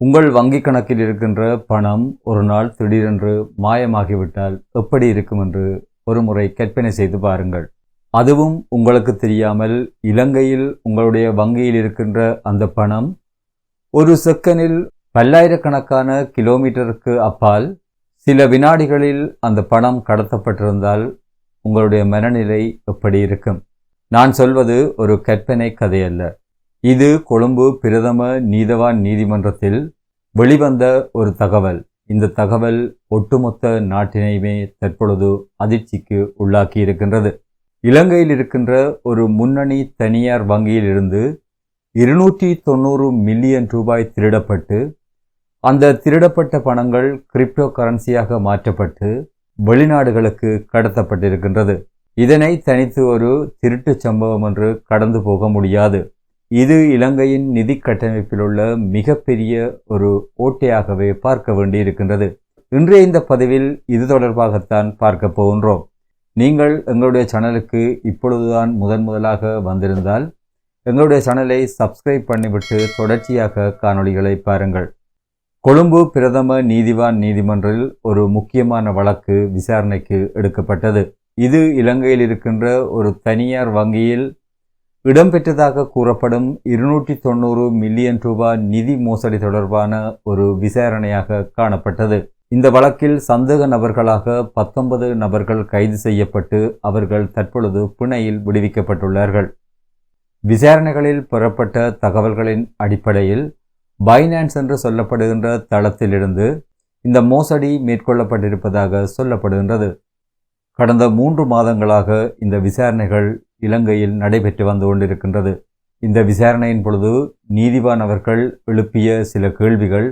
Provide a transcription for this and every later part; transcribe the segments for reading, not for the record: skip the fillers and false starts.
உங்கள் வங்கிக் கணக்கில் இருக்கின்ற பணம் ஒரு நாள் திடீரென்று மாயமாகிவிட்டால் எப்படி இருக்கும் என்று ஒருமுறை கற்பனை செய்து பாருங்கள். அதுவும் உங்களுக்கு தெரியாமல் இலங்கையில் உங்களுடைய வங்கியில் இருக்கின்ற அந்த பணம் ஒரு செகண்டில் பல்லாயிரக்கணக்கான கிலோமீட்டருக்கு அப்பால் சில வினாடிகளில் அந்த பணம் கடத்தப்பட்டிருந்தால் உங்களுடைய மனநிலை எப்படி இருக்கும்? நான் சொல்வது ஒரு கற்பனை கதையல்ல. இது கொழும்பு பிரதம நீதவான் நீதிமன்றத்தில் வெளிவந்த ஒரு தகவல். இந்த தகவல் ஒட்டுமொத்த நாட்டினையுமே தற்பொழுது அதிர்ச்சிக்கு உள்ளாக்கி இருக்கின்றது. இலங்கையில் இருக்கின்ற ஒரு முன்னணி தனியார் வங்கியில் இருந்து 290 மில்லியன் ரூபாய் திருடப்பட்டு அந்த திருடப்பட்ட பணங்கள் கிரிப்டோ கரன்சியாக மாற்றப்பட்டு வெளிநாடுகளுக்கு கடத்தப்பட்டிருக்கின்றது. இதனை தனித்து ஒரு திருட்டு சம்பவம் என்று கடந்து போக முடியாது. இது இலங்கையின் நிதி கட்டமைப்பில் உள்ள மிகப்பெரிய ஒரு ஓட்டையாகவே பார்க்க வேண்டியிருக்கின்றது. இன்றைய இந்த பதிவில் இது தொடர்பாகத்தான் பார்க்க போகின்றோம். நீங்கள் எங்களுடைய சேனலுக்கு இப்பொழுதுதான் முதலாக வந்திருந்தால் எங்களுடைய சேனலை சப்ஸ்கிரைப் பண்ணிவிட்டு தொடர்ச்சியாக காணொளிகளை பாருங்கள். கொழும்பு பிரதம நீதிவான் நீதிமன்றில் ஒரு முக்கியமான வழக்கு விசாரணைக்கு எடுக்கப்பட்டது. இது இலங்கையில் இருக்கின்ற ஒரு தனியார் வங்கியில் இடம்பெற்றதாக கூறப்படும் 290 மில்லியன் ரூபாய் நிதி மோசடி தொடர்பான ஒரு விசாரணையாக காணப்பட்டது. இந்த வழக்கில் சந்தேக நபர்களாக 19 நபர்கள் கைது செய்யப்பட்டு அவர்கள் தற்பொழுது பிணையில் விடுவிக்கப்பட்டுள்ளார்கள். விசாரணைகளில் பெறப்பட்ட தகவல்களின் அடிப்படையில் பைனான்ஸ் என்று சொல்லப்படுகின்ற தளத்திலிருந்து இந்த மோசடி மேற்கொள்ளப்பட்டிருப்பதாக சொல்லப்படுகின்றது. கடந்த 3 மாதங்களாக இந்த விசாரணைகள் இலங்கையில் நடைபெற்று வந்து கொண்டிருக்கின்றது. இந்த விசாரணையின் பொழுது நீதிவான் அவர்கள் எழுப்பிய சில கேள்விகள்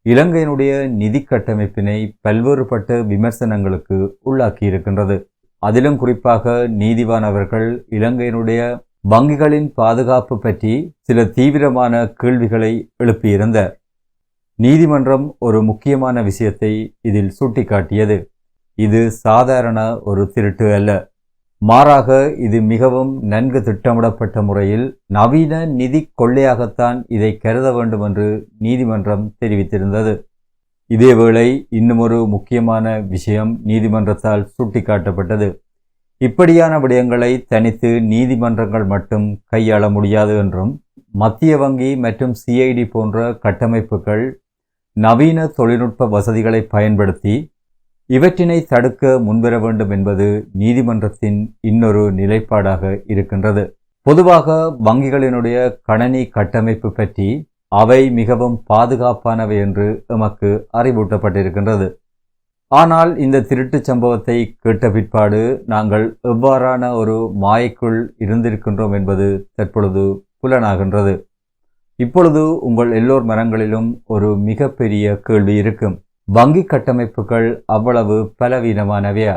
இலங்கையினுடைய நிதி கட்டமைப்பினை பல்வேறுபட்ட விமர்சனங்களுக்கு உள்ளாக்கி இருக்கின்றது. அதிலும் குறிப்பாக நீதிவான் அவர்கள் இலங்கையினுடைய வங்கிகளின் பாதுகாப்பு பற்றி சில தீவிரமான கேள்விகளை எழுப்பியிருந்தார். நீதிமன்றம் ஒரு முக்கியமான விஷயத்தை இதில் சுட்டிக்காட்டியது. இது சாதாரண ஒரு திருட்டு அல்ல, மாறாக இது மிகவும் நன்கு திட்டமிடப்பட்ட முறையில் நவீன நிதி கொள்ளையாகத்தான் இதை கருத வேண்டும் என்று நீதிமன்றம் தெரிவித்திருந்தது. இதேவேளை இன்னுமொரு முக்கியமான விஷயம் நீதிமன்றத்தால் சுட்டிக்காட்டப்பட்டது. இப்படியான விடயங்களை தனித்து நீதிமன்றங்கள் மட்டும் கையாள முடியாது என்றும் மத்திய வங்கி மற்றும் சிஐடி போன்ற கட்டமைப்புகள் நவீன தொழில்நுட்ப வசதிகளை பயன்படுத்தி இவற்றினை தடுக்க முன்வர வேண்டும் என்பது நீதிமன்றத்தின் இன்னொரு நிலைப்பாடாக இருக்கின்றது. பொதுவாக வங்கிகளினுடைய கணனி கட்டமைப்பு பற்றி அவை மிகவும் பாதுகாப்பானவை என்று எமக்கு அறிவூட்டப்பட்டிருக்கின்றது. ஆனால் இந்த திருட்டு சம்பவத்தை கேட்ட பிற்பாடு நாங்கள் எவ்வாறான ஒரு மாயைக்குள் இருந்திருக்கின்றோம் என்பது தற்பொழுது புலனாகின்றது. இப்பொழுது உங்கள் எல்லோர் மனங்களிலும் ஒரு மிகப்பெரிய கேள்வி இருக்கும். வங்கி கட்டமைப்புகள் அவ்வளவு பலவீனமானவையா?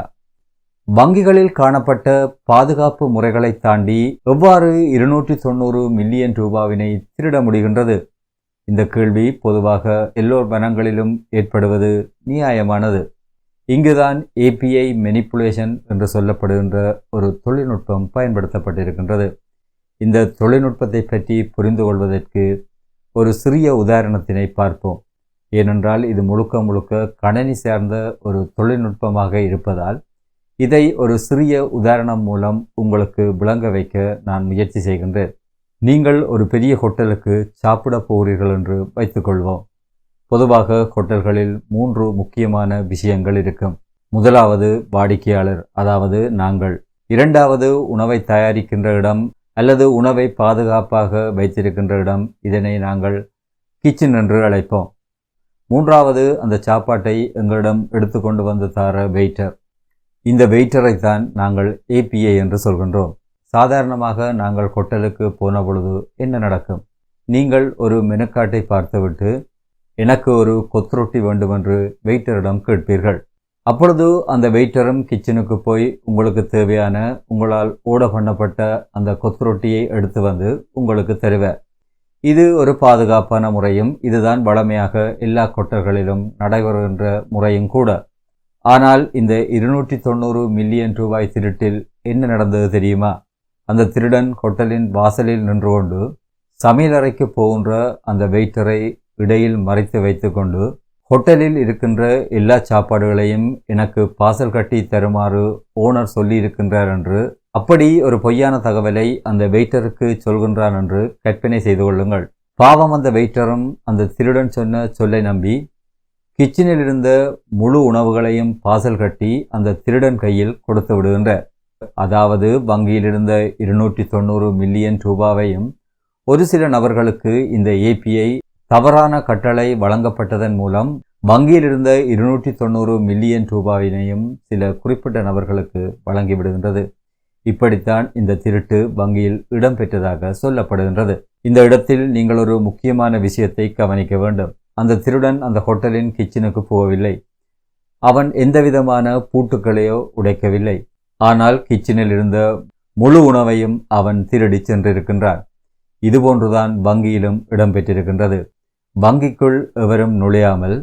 வங்கிகளில் காணப்பட்ட பாதுகாப்பு முறைகளை தாண்டி எவ்வாறு 290 மில்லியன் ரூபாவினை திருட முடிகின்றது? இந்த கேள்வி பொதுவாக எல்லோர் மனங்களிலும் ஏற்படுவது நியாயமானது. இங்குதான் API மெனிப்புலேஷன் என்று சொல்லப்படுகின்ற ஒரு தொழில்நுட்பம் பயன்படுத்தப்பட்டிருக்கின்றது. இந்த தொழில்நுட்பத்தை பற்றி புரிந்து கொள்வதற்கு ஒரு சிறிய உதாரணத்தினை பார்ப்போம். ஏனென்றால் இது முழுக்க கணனி சார்ந்த ஒரு தொழில்நுட்பமாக இருப்பதால் இதை ஒரு சிறிய உதாரணம் மூலம் உங்களுக்கு விளங்க வைக்க நான் முயற்சி செய்கின்றேன். நீங்கள் ஒரு பெரிய ஹோட்டலுக்கு சாப்பிட போகிறீர்கள் என்று வைத்துக்கொள்வோம். பொதுவாக ஹோட்டல்களில் 3 முக்கியமான விஷயங்கள் இருக்கும். முதலாவது வாடிக்கையாளர், அதாவது நாங்கள். இரண்டாவது உணவை தயாரிக்கின்ற இடம் அல்லது உணவை பாதுகாப்பாக வைத்திருக்கின்ற இடம், இதனை நாங்கள் கிச்சன் என்று அழைப்போம். மூன்றாவது அந்த சாப்பாட்டை எங்களிடம் எடுத்துக்கொண்டு வந்து தர வெயிட்டர். இந்த வெயிட்டரை தான் நாங்கள் API என்று சொல்கின்றோம். சாதாரணமாக நாங்கள் ஹோட்டலுக்கு போன பொழுது என்ன நடக்கும்? நீங்கள் ஒரு மெனுக்கார்ட்டை பார்த்துவிட்டு எனக்கு ஒரு கொத்துரொட்டி வேண்டுமென்று வெயிட்டரிடம் கேட்பீர்கள். அப்பொழுது அந்த வெயிட்டரும் கிச்சனுக்கு போய் உங்களுக்கு தேவையான உங்களால் ஓர்டர் பண்ணப்பட்ட அந்த கொத்துரொட்டியை எடுத்து வந்து உங்களுக்கு தருவார். இது ஒரு பாதுகாப்பான முறையும் இதுதான் வழமையாக எல்லா ஹோட்டல்களிலும் நடைபெறுகின்ற முறையும் கூட. ஆனால் இந்த 290 மில்லியன் ரூபாய் திருட்டில் என்ன நடந்தது தெரியுமா? அந்த திருடன் ஹோட்டலின் வாசலில் நின்று கொண்டு சமையலறைக்கு போகின்ற அந்த வெயிட்டரை இடையில் மறைத்து வைத்துக்கொண்டு ஹோட்டலில் இருக்கின்ற எல்லா சாப்பாடுகளையும் எனக்கு பார்சல் கட்டி தருமாறு ஓனர் சொல்லியிருக்கின்றார் என்று அப்படி ஒரு பொய்யான தகவலை அந்த வெயிட்டருக்கு சொல்கின்றான் என்று கற்பனை செய்து கொள்ளுங்கள். பாவம், அந்த வெயிட்டரும் அந்த திருடன் சொன்ன சொல்லை நம்பி கிச்சனில் இருந்த முழு உணவுகளையும் பார்சல் கட்டி அந்த திருடன் கையில் கொடுத்து விடுகின்றார். அதாவது வங்கியில் இருந்த 290 மில்லியன் ரூபாவையும் ஒரு சில நபர்களுக்கு இந்த ஏபிஐ தவறான கட்டளை வழங்கப்பட்டதன் மூலம் வங்கியில் இருந்த 290 மில்லியன் ரூபாயினையும் சில குறிப்பிட்ட நபர்களுக்கு வழங்கிவிடுகின்றது. இப்படித்தான் இந்த திருட்டு வங்கியில் இடம்பெற்றதாக சொல்லப்படுகின்றது. இந்த இடத்தில் நீங்கள் ஒரு முக்கியமான விஷயத்தை கவனிக்க வேண்டும். அந்த திருடன் அந்த ஹோட்டலின் கிச்சனுக்கு போகவில்லை. அவன் எந்தவிதமான பூட்டுக்களையோ உடைக்கவில்லை. ஆனால் கிச்சனில் இருந்த முழு உணவையும் அவன் திருடி சென்றிருக்கின்றான். இதுபோன்றுதான் வங்கியிலும் இடம்பெற்றிருக்கின்றது. வங்கிக்குள் எவரும் நுழையாமல்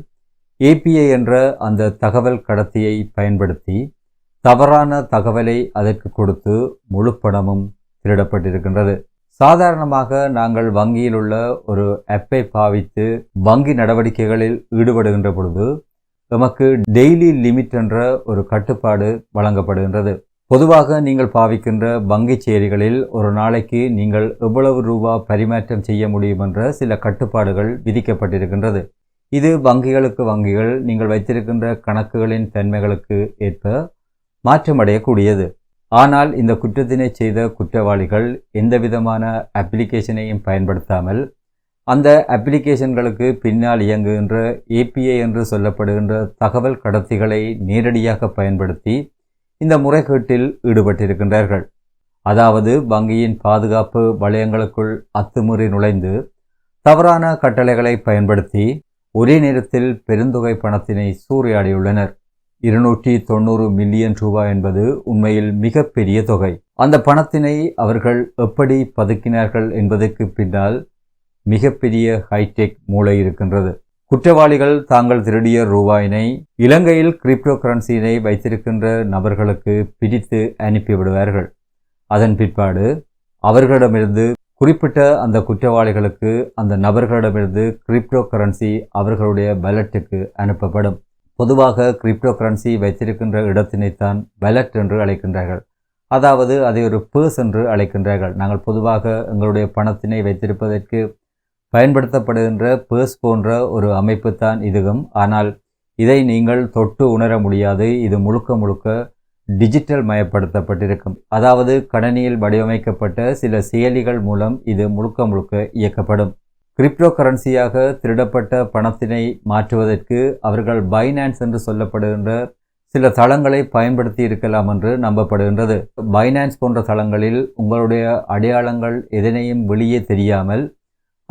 ஏபிஐ என்ற அந்த தகவல் கடத்தியை பயன்படுத்தி தவறான தகவலை அதற்கு கொடுத்து முழு பணமும் திருடப்பட்டிருக்கின்றது. சாதாரணமாக நாங்கள் வங்கியில் உள்ள ஒரு ஆப்பை பாவித்து வங்கி நடவடிக்கைகளில் ஈடுபடுகின்ற பொழுது நமக்கு டெய்லி லிமிட் என்ற ஒரு கட்டுப்பாடு வழங்கப்படுகின்றது. பொதுவாக நீங்கள் பாவிக்கின்ற வங்கி செயலிகளில் ஒரு நாளைக்கு நீங்கள் எவ்வளவு ரூபா பரிமாற்றம் செய்ய முடியும் என்ற சில கட்டுப்பாடுகள் விதிக்கப்பட்டிருக்கின்றது. இது வங்கிகள் நீங்கள் வைத்திருக்கின்ற கணக்குகளின் தன்மைகளுக்கு ஏற்ப மாற்றமடையக்கூடியது. ஆனால் இந்த குற்றத்தினை செய்த குற்றவாளிகள் எந்தவிதமான அப்ளிகேஷனையும் பயன்படுத்தாமல் அந்த அப்ளிகேஷன்களுக்கு பின்னால் இயங்குகின்ற ஏபிஐ என்று சொல்லப்படுகின்ற தகவல் கடத்திகளை நேரடியாக பயன்படுத்தி இந்த முறைகேட்டில் ஈடுபட்டிருக்கின்றார்கள். அதாவது வங்கியின் பாதுகாப்பு வளையங்களுக்குள் அத்துமீறி நுழைந்து தவறான கட்டளைகளை பயன்படுத்தி ஒரே நேரத்தில் பெருந்தொகை பணத்தினை சூறையாடியுள்ளனர். 290 மில்லியன் ரூபாய் என்பது உண்மையில் மிகப்பெரிய தொகை. அந்த பணத்தினை அவர்கள் எப்படி பதுக்கினார்கள் என்பதற்கு பின்னால் மிகப்பெரிய ஹைடெக் மூளை இருக்கின்றது. குற்றவாளிகள் தாங்கள் திருடிய ரூபாயினை இலங்கையில் கிரிப்டோ கரன்சியினை வைத்திருக்கின்ற நபர்களுக்கு பிரித்து அனுப்பிவிடுவார்கள். அதன் பிற்பாடு அவர்களிடமிருந்து குறிப்பிட்ட அந்த குற்றவாளிகளுக்கு அந்த நபர்களிடமிருந்து கிரிப்டோ கரன்சி அவர்களுடைய வாலெட்டுக்கு அனுப்பப்படும். பொதுவாக கிரிப்டோ கரன்சி வைத்திருக்கின்ற இடத்தினைத்தான் வாலெட் என்று அழைக்கின்றார்கள். அதாவது அதை ஒரு பர்ஸ் என்று அழைக்கின்றார்கள். நாங்கள் பொதுவாக எங்களுடைய பணத்தினை வைத்திருப்பதற்கு பயன்படுத்தப்படுகின்ற பர்ஸ் போன்ற ஒரு அமைப்பு தான் இதுவும். ஆனால் இதை நீங்கள் தொட்டு உணர முடியாது. இது முழுக்க டிஜிட்டல் மயப்படுத்தப்பட்டிருக்கும். அதாவது கணினியில் வடிவமைக்கப்பட்ட சில செயலிகள் மூலம் இது முழுக்க இயக்கப்படும். கிரிப்டோ கரன்சியாக திருடப்பட்ட பணத்தினை மாற்றுவதற்கு அவர்கள் பைனான்ஸ் என்று சொல்லப்படுகின்ற சில தளங்களை பயன்படுத்தி இருக்கலாம் என்று நம்பப்படுகின்றது. பைனான்ஸ் போன்ற தளங்களில் உங்களுடைய அடையாளங்கள் எதனையும் வெளியே தெரியாமல்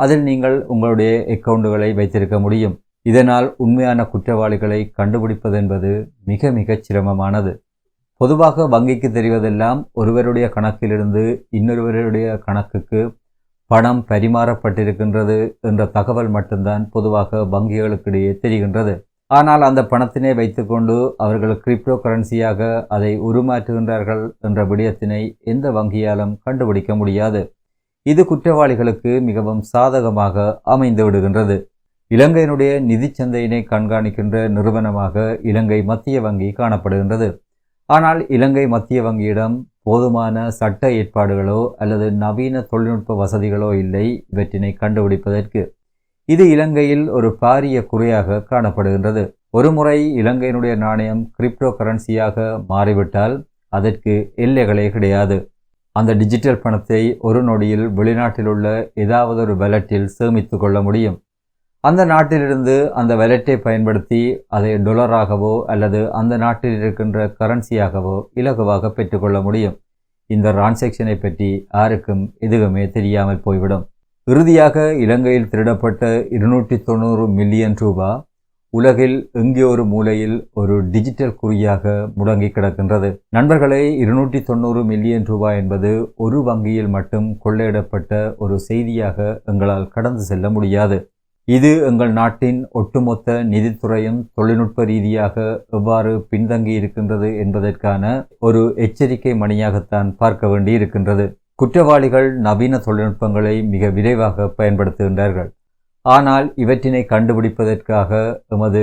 அதில் நீங்கள் உங்களுடைய அக்கவுண்டுகளை வைத்திருக்க முடியும். இதனால் உண்மையான குற்றவாளிகளை கண்டுபிடிப்பது என்பது மிக சிரமமானது. பொதுவாக வங்கிக்கு தெரிவதெல்லாம் ஒருவருடைய கணக்கிலிருந்து இன்னொருவருடைய கணக்குக்கு பணம் பரிமாறப்பட்டிருக்கின்றது என்ற தகவல் மட்டும்தான் பொதுவாக வங்கிகளுக்கிடையே தெரிகின்றது. ஆனால் அந்த பணத்தினை வைத்துக்கொண்டு அவர்கள் கிரிப்டோ கரன்சியாக அதை உருமாற்றுகின்றார்கள் என்ற விடயத்தினை எந்த வங்கியாலும் கண்டுபிடிக்க முடியாது. இது குற்றவாளிகளுக்கு மிகவும் சாதகமாக அமைந்து விடுகின்றது. இலங்கையினுடைய நிதி சந்தையினை கண்காணிக்கின்ற நிறுவனமாக இலங்கை மத்திய வங்கி காணப்படுகின்றது. ஆனால் இலங்கை மத்திய வங்கியிடம் போதுமான சட்ட ஏற்பாடுகளோ அல்லது நவீன தொழில்நுட்ப வசதிகளோ இல்லை இவற்றினை கண்டுபிடிப்பதற்கு. இது இலங்கையில் ஒரு பாரிய குறையாக காணப்படுகின்றது. ஒருமுறை இலங்கையினுடைய நாணயம் கிரிப்டோ கரன்சியாக மாறிவிட்டால் அதற்கு எல்லைகளே கிடையாது. அந்த டிஜிட்டல் பணத்தை ஒரு நொடியில் வெளிநாட்டில் உள்ள ஏதாவது ஒரு வாலெட்டில் சேமித்து கொள்ள முடியும். அந்த நாட்டிலிருந்து அந்த வாலெட்டை பயன்படுத்தி அதை டொலராகவோ அல்லது அந்த நாட்டில் இருக்கின்ற கரன்சியாகவோ இலகுவாக பெற்றுக்கொள்ள முடியும். இந்த டிரான்சாக்ஷனை பற்றி யாருக்கும் எதுவுமே தெரியாமல் போய்விடும். இறுதியாக இலங்கையில் திருடப்பட்ட 290 மில்லியன் ரூபாய் உலகில் எங்கே ஒரு மூலையில் ஒரு டிஜிட்டல் குறியாக முடங்கி கிடக்கின்றது. நண்பர்களே, 290 மில்லியன் ரூபாய் என்பது ஒரு வங்கியில் மட்டும் கொள்ளையிடப்பட்ட ஒரு செய்தியாக எங்களால் கடந்து செல்ல முடியாது. இது எங்கள் நாட்டின் ஒட்டுமொத்த நிதித்துறையும் தொழில்நுட்ப ரீதியாக எவ்வாறு பின்தங்கி இருக்கின்றது என்பதற்கான ஒரு எச்சரிக்கை மணியாகத்தான் பார்க்க வேண்டி இருக்கின்றது. குற்றவாளிகள் நவீன தொழில்நுட்பங்களை மிக விரைவாக பயன்படுத்துகின்றார்கள். ஆனால் இவற்றினை கண்டுபிடிப்பதற்காக எமது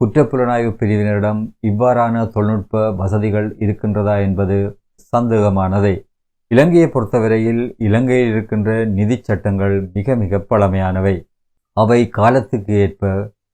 குற்றப்புலனாய்வு பிரிவினரிடம் இவ்வாறான தொழில்நுட்ப வசதிகள் இருக்கின்றதா என்பது சந்தேகமானதே. இலங்கையை பொறுத்தவரையில் இலங்கையில் இருக்கின்ற நிதி சட்டங்கள் மிக மிக பழமையானவை. அவை காலத்துக்கு ஏற்ப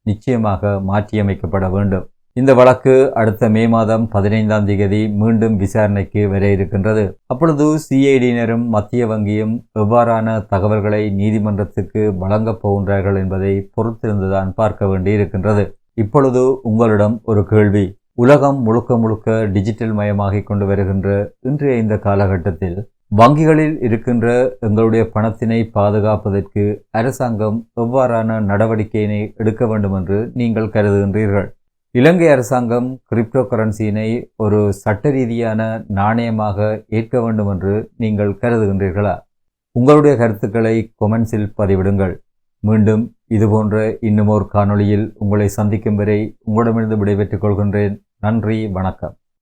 நிச்சயமாக மாற்றியமைக்கப்பட வேண்டும். இந்த வழக்கு அடுத்த மே மாதம் 15ஆம் தேதி மீண்டும் விசாரணைக்கு வர இருக்கின்றது. அப்பொழுது சிஐடியினரும் மத்திய வங்கியும் எவ்வாறான தகவல்களை நீதிமன்றத்துக்கு வழங்கப் போகின்றார்கள் என்பதை பொறுத்திருந்துதான் பார்க்க வேண்டியிருக்கின்றது. இப்பொழுது உங்களிடம் ஒரு கேள்வி. உலகம் முழுக்க முழுக்க டிஜிட்டல் மயமாகிக் கொண்டு வருகின்ற இன்றைய இந்த காலகட்டத்தில் வங்கிகளில் இருக்கின்ற எங்களுடைய பணத்தினை பாதுகாப்பதற்கு அரசாங்கம் எவ்வாறான நடவடிக்கையினை எடுக்க வேண்டும் என்று நீங்கள் கருதுகின்றீர்கள்? இலங்கை அரசாங்கம் கிரிப்டோ கரன்சியினை ஒரு சட்ட ரீதியான நாணயமாக ஏற்க வேண்டும் என்று நீங்கள் கருதுகின்றீர்களா? உங்களுடைய கருத்துக்களை கொமெண்ட்ஸில் பதிவிடுங்கள். மீண்டும் இதுபோன்ற இன்னுமோர் காணொளியில் உங்களை சந்திக்கும் வரை உங்களிடமிருந்து விடைபெற்றுக் கொள்கின்றேன். நன்றி, வணக்கம்.